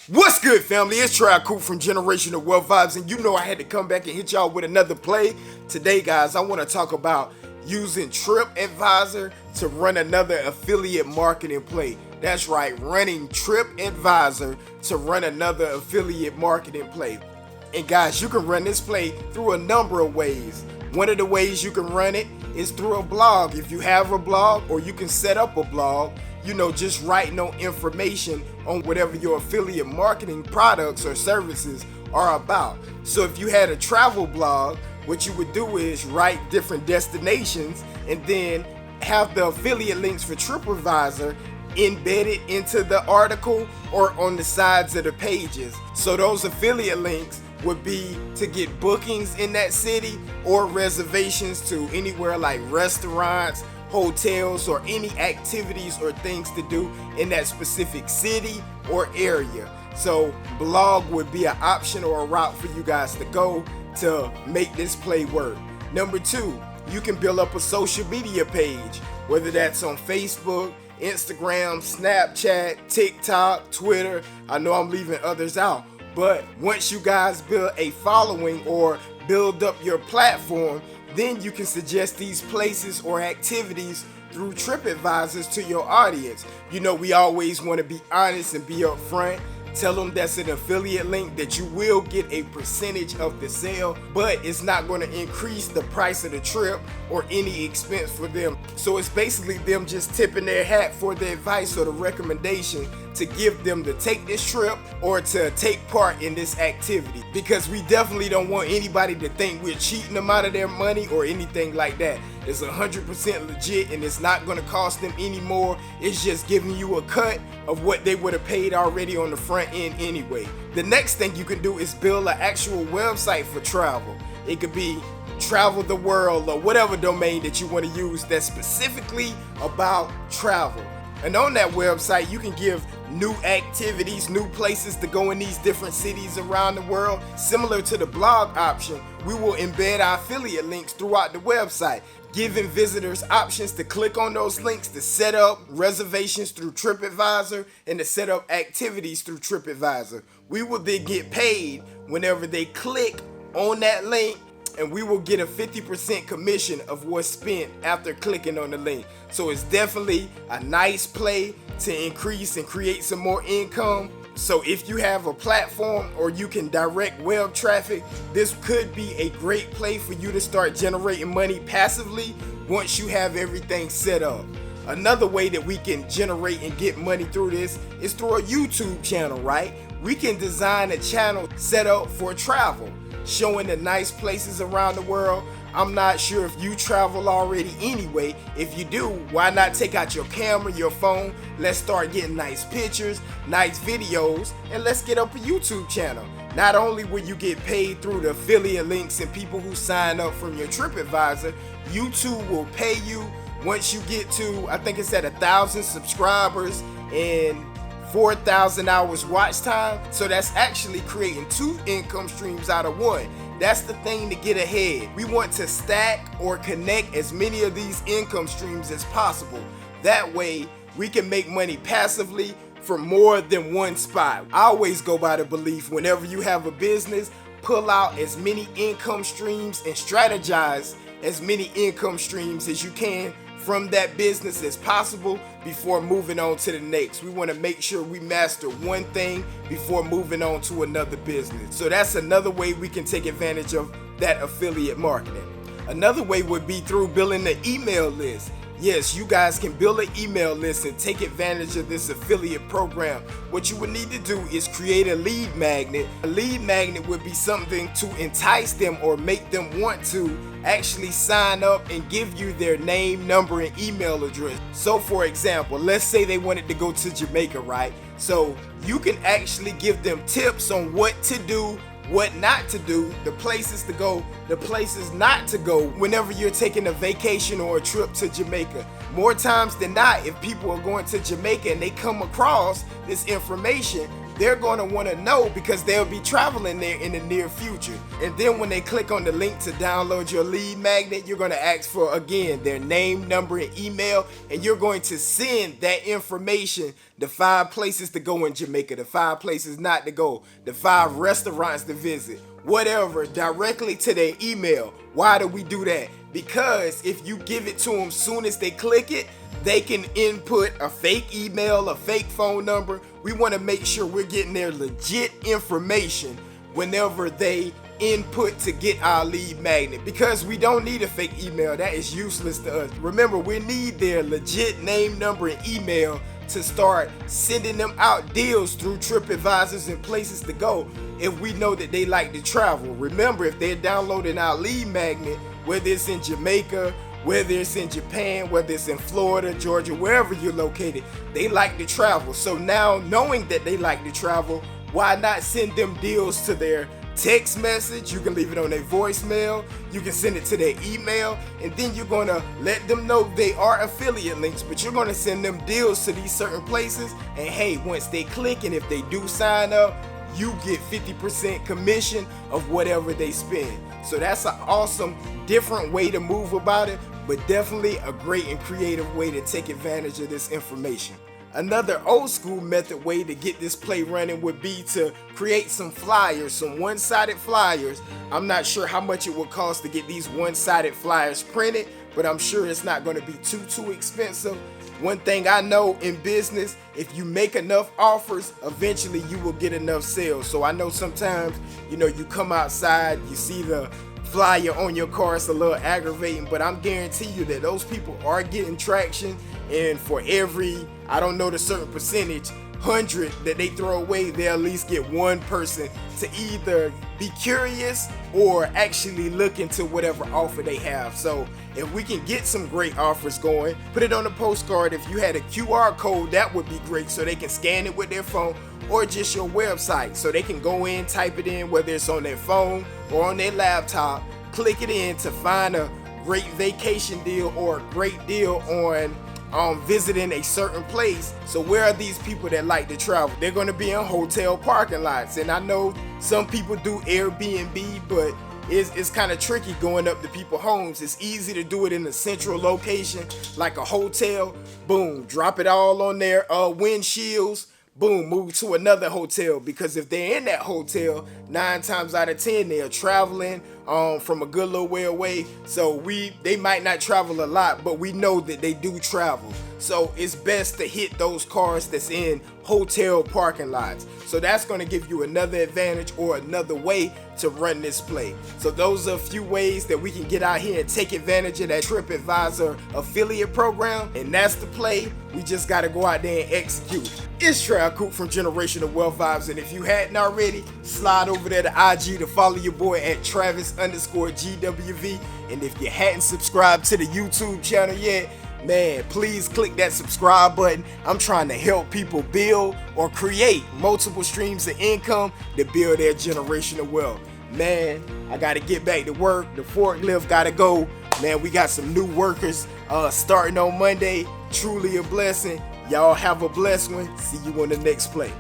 What's good, family? It's Coop from Generational Wealth Vibes, and you know I had to come back and hit y'all with another play. Today, guys, I want to talk about using TripAdvisor to run another affiliate marketing play. That's right, running TripAdvisor to run another affiliate marketing play. And guys, you can run this play through a number of ways. One of the ways you can run it is through a blog. If you have a blog, or you can set up a blog, just writing on information on whatever your affiliate marketing products or services are about. So if you had a travel blog, what you would do is write different destinations and then have the affiliate links for TripAdvisor embedded into the article or on the sides of the pages. So those affiliate links would be to get bookings in that city or reservations to anywhere like restaurants, hotels, or any activities or things to do in that specific city or area. So blog would be an option or a route for you guys to go to make this play work. Number two, you can build up a social media page, whether that's on Facebook, Instagram, Snapchat, TikTok, Twitter. I know I'm leaving others out, but once you guys build a following or build up your platform, then you can suggest these places or activities through TripAdvisors to your audience. We always want to be honest and be upfront. Tell them that's an affiliate link, that you will get a percentage of the sale, but it's not going to increase the price of the trip or any expense for them. So it's basically them just tipping their hat for the advice or the recommendation to give them to take this trip or to take part in this activity, because we definitely don't want anybody to think we're cheating them out of their money or anything like that. It's 100% legit, and it's not going to cost them any more. It's just giving you a cut of what they would have paid already on the front end anyway. The next thing you can do is build an actual website for travel. It could be Travel the World or whatever domain that you want to use that's specifically about travel. And on that website, you can give new activities, new places to go in these different cities around the world. Similar to the blog option, we will embed our affiliate links throughout the website, giving visitors options to click on those links to set up reservations through TripAdvisor and to set up activities through TripAdvisor. We will then get paid whenever they click on that link, and we will get a 50% commission of what's spent after clicking on the link. So it's definitely a nice play to increase and create some more income. So if you have a platform or you can direct web traffic, this could be a great play for you to start generating money passively once you have everything set up. Another way that we can generate and get money through this is through a YouTube channel, right? We can design a channel set up for travel, showing the nice places around the world. I'm not sure if you travel already anyway. If you do, why not take out your camera, your phone? Let's start getting nice pictures, nice videos, and let's get up a YouTube channel. Not only will you get paid through the affiliate links and people who sign up from your TripAdvisor, YouTube will pay you once you get to, I think it's at 1,000 subscribers and 4,000 hours watch time. So that's actually creating two income streams out of one. That's the thing to get ahead. We want to stack or connect as many of these income streams as possible. That way we can make money passively from more than one spot. I always go by the belief, whenever you have a business, pull out as many income streams and strategize as many income streams as you can from that business as possible before moving on to the next. We want to make sure we master one thing before moving on to another business. So that's another way we can take advantage of that affiliate marketing. Another way would be through building an email list. Yes, you guys can build an email list and take advantage of this affiliate program. What you would need to do is create a lead magnet. A lead magnet would be something to entice them or make them want to actually sign up and give you their name, number, and email address. So for example, let's say they wanted to go to Jamaica, right? So you can actually give them tips on what to do, what not to do, the places to go, the places not to go whenever you're taking a vacation or a trip to Jamaica. More times than not, if people are going to Jamaica and they come across this information, they're going to want to know because they'll be traveling there in the near future. And then when they click on the link to download your lead magnet, you're going to ask for, again, their name, number, and email, and you're going to send that information, the 5 places to go in Jamaica, the 5 places not to go, the 5 restaurants to visit, whatever, directly to their email. Why do we do that? Because if you give it to them soon as they click it, they can input a fake email, a fake phone number. We want to make sure we're getting their legit information whenever they input to get our lead magnet, because we don't need a fake email. That is useless to us. Remember, we need their legit name, number, and email to start sending them out deals through TripAdvisors and places to go if we know that they like to travel. Remember, if they're downloading our lead magnet, whether it's in Jamaica, whether it's in Japan, whether it's in Florida, Georgia, wherever you're located, they like to travel. So now, knowing that they like to travel, why not send them deals to their text message? You can leave it on their voicemail, you can send it to their email, and then you're going to let them know they are affiliate links, but you're going to send them deals to these certain places. And hey, once they click and if they do sign up, you get 50% commission of whatever they spend. So that's an awesome, different way to move about it, but definitely a great and creative way to take advantage of this information. Another old school method way to get this play running would be to create some flyers, some one-sided flyers. I'm not sure how much it would cost to get these one-sided flyers printed, but I'm sure it's not going to be too expensive. One thing I know in business, if you make enough offers, eventually you will get enough sales. So I know sometimes, you come outside, you see the flyer on your car, it's a little aggravating, but I'm guaranteeing you that those people are getting traction. And for every, I don't know the certain percentage, 100 that they throw away, they'll at least get one person to either be curious or actually look into whatever offer they have. So if we can get some great offers going, put it on a postcard. If you had a QR code, that would be great, so they can scan it with their phone or just your website, so they can go in, type it in, whether it's on their phone or on their laptop, click it in to find a great vacation deal or a great deal on visiting a certain place. So where are these people that like to travel? They're going to be in hotel parking lots. And I know some people do Airbnb, but it's kind of tricky going up to people's homes. It's easy to do it in a central location like a hotel. Boom, drop it all on their windshields. Boom, move to another hotel, because if they're in that hotel, 9 times out of 10 they're traveling from a good little way away. So they might not travel a lot, but we know that they do travel. So it's best to hit those cars that's in hotel parking lots. So that's going to give you another advantage or another way to run this play. So those are a few ways that we can get out here and take advantage of that TripAdvisor affiliate program. And that's the play. We just got to go out there and execute. It's Trav Coop from Generational Wealth Vibes. And if you hadn't already, slide over there to IG to follow your boy at Travis_GWV. And if you hadn't subscribed to the YouTube channel yet, man, please click that subscribe button. I'm trying to help people build or create multiple streams of income to build their generational wealth. Man, I got to get back to work. The forklift got to go. Man, we got some new workers starting on Monday. Truly a blessing. Y'all have a blessed one. See you on the next play.